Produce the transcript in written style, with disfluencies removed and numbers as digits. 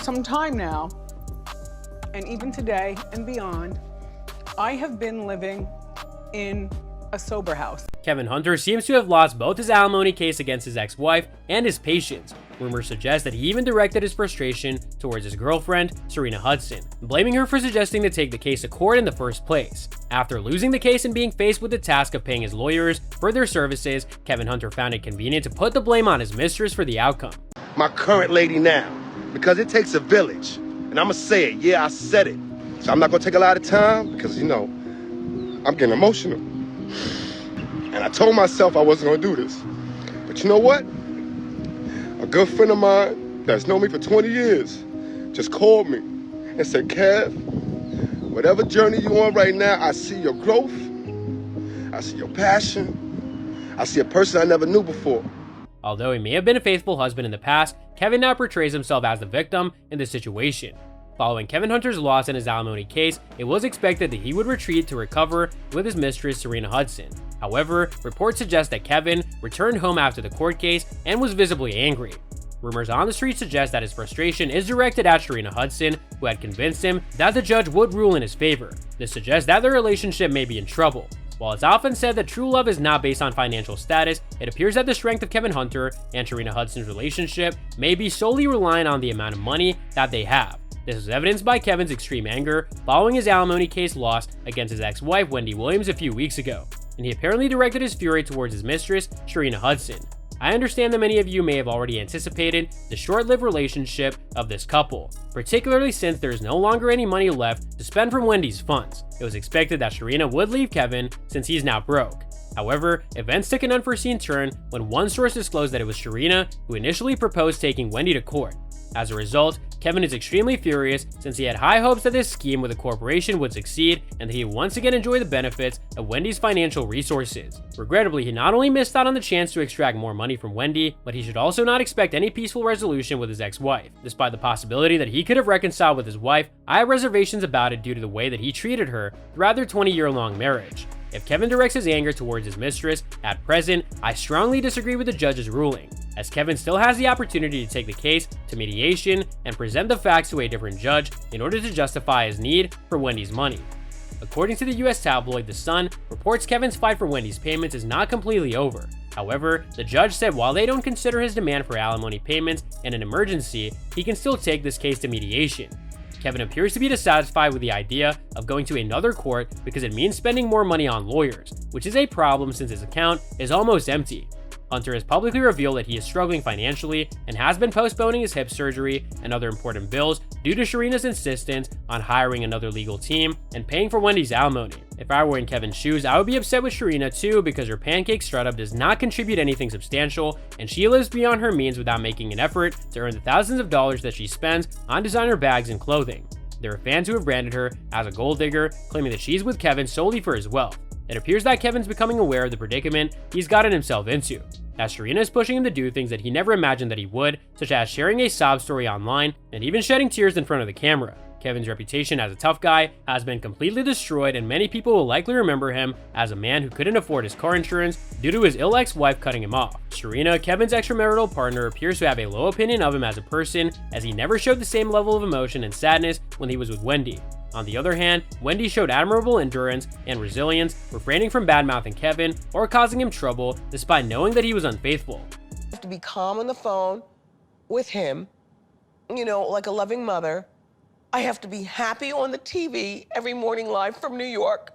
some time now, and even today and beyond, I have been living in a sober house. Kevin Hunter seems to have lost both his alimony case against his ex-wife and his patience. Rumors suggest that he even directed his frustration towards his girlfriend, Sharina Hudson, blaming her for suggesting to take the case to court in the first place. After losing the case and being faced with the task of paying his lawyers for their services, Kevin Hunter found it convenient to put the blame on his mistress for the outcome. My current lady now, because it takes a village, and I'ma say it, yeah, I said it. So I'm not gonna take a lot of time because, you know, I'm getting emotional. And I told myself I wasn't gonna do this. But you know what? A good friend of mine that's known me for 20 years just called me and said, Kev, whatever journey you're on right now, I see your growth, I see your passion, I see a person I never knew before. Although he may have been a faithful husband in the past, Kevin now portrays himself as the victim in this situation. Following Kevin Hunter's loss in his alimony case, it was expected that he would retreat to recover with his mistress, Sharina Hudson. However, reports suggest that Kevin returned home after the court case and was visibly angry. Rumors on the street suggest that his frustration is directed at Sharina Hudson, who had convinced him that the judge would rule in his favor. This suggests that their relationship may be in trouble. While it's often said that true love is not based on financial status, it appears that the strength of Kevin Hunter and Sharina Hudson's relationship may be solely reliant on the amount of money that they have. This is evidenced by Kevin's extreme anger following his alimony case loss against his ex-wife Wendy Williams a few weeks ago, and he apparently directed his fury towards his mistress, Sharina Hudson. I understand that many of you may have already anticipated the short-lived relationship of this couple, particularly since there is no longer any money left to spend from Wendy's funds. It was expected that Sharina would leave Kevin since he's now broke. However, events took an unforeseen turn when one source disclosed that it was Sharina who initially proposed taking Wendy to court. As a result, Kevin is extremely furious since he had high hopes that this scheme with the corporation would succeed and that he would once again enjoy the benefits of Wendy's financial resources. Regrettably, he not only missed out on the chance to extract more money from Wendy, but he should also not expect any peaceful resolution with his ex-wife. Despite the possibility that he could have reconciled with his wife, I have reservations about it due to the way that he treated her throughout their 20-year-long marriage. If Kevin directs his anger towards his mistress, at present, I strongly disagree with the judge's ruling, as Kevin still has the opportunity to take the case to mediation and present the facts to a different judge in order to justify his need for Wendy's money. According to the US tabloid The Sun, reports Kevin's fight for Wendy's payments is not completely over. However, the judge said while they don't consider his demand for alimony payments an emergency, he can still take this case to mediation. Kevin appears to be dissatisfied with the idea of going to another court because it means spending more money on lawyers, which is a problem since his account is almost empty. Hunter has publicly revealed that he is struggling financially and has been postponing his hip surgery and other important bills due to Sharina's insistence on hiring another legal team and paying for Wendy's alimony. If I were in Kevin's shoes, I would be upset with Sharina too because her pancake startup does not contribute anything substantial and she lives beyond her means without making an effort to earn the thousands of dollars that she spends on designer bags and clothing. There are fans who have branded her as a gold digger, claiming that she's with Kevin solely for his wealth. It appears that Kevin's becoming aware of the predicament he's gotten himself into, as Sharina is pushing him to do things that he never imagined that he would, such as sharing a sob story online and even shedding tears in front of the camera. Kevin's reputation as a tough guy has been completely destroyed, and many people will likely remember him as a man who couldn't afford his car insurance due to his ill ex-wife cutting him off. Sharina, Kevin's extramarital partner, appears to have a low opinion of him as a person, as he never showed the same level of emotion and sadness when he was with Wendy. On the other hand, Wendy showed admirable endurance and resilience, refraining from bad-mouthing Kevin or causing him trouble despite knowing that he was unfaithful. I have to be calm on the phone with him, you know, like a loving mother. I have to be happy on the TV every morning live from New York.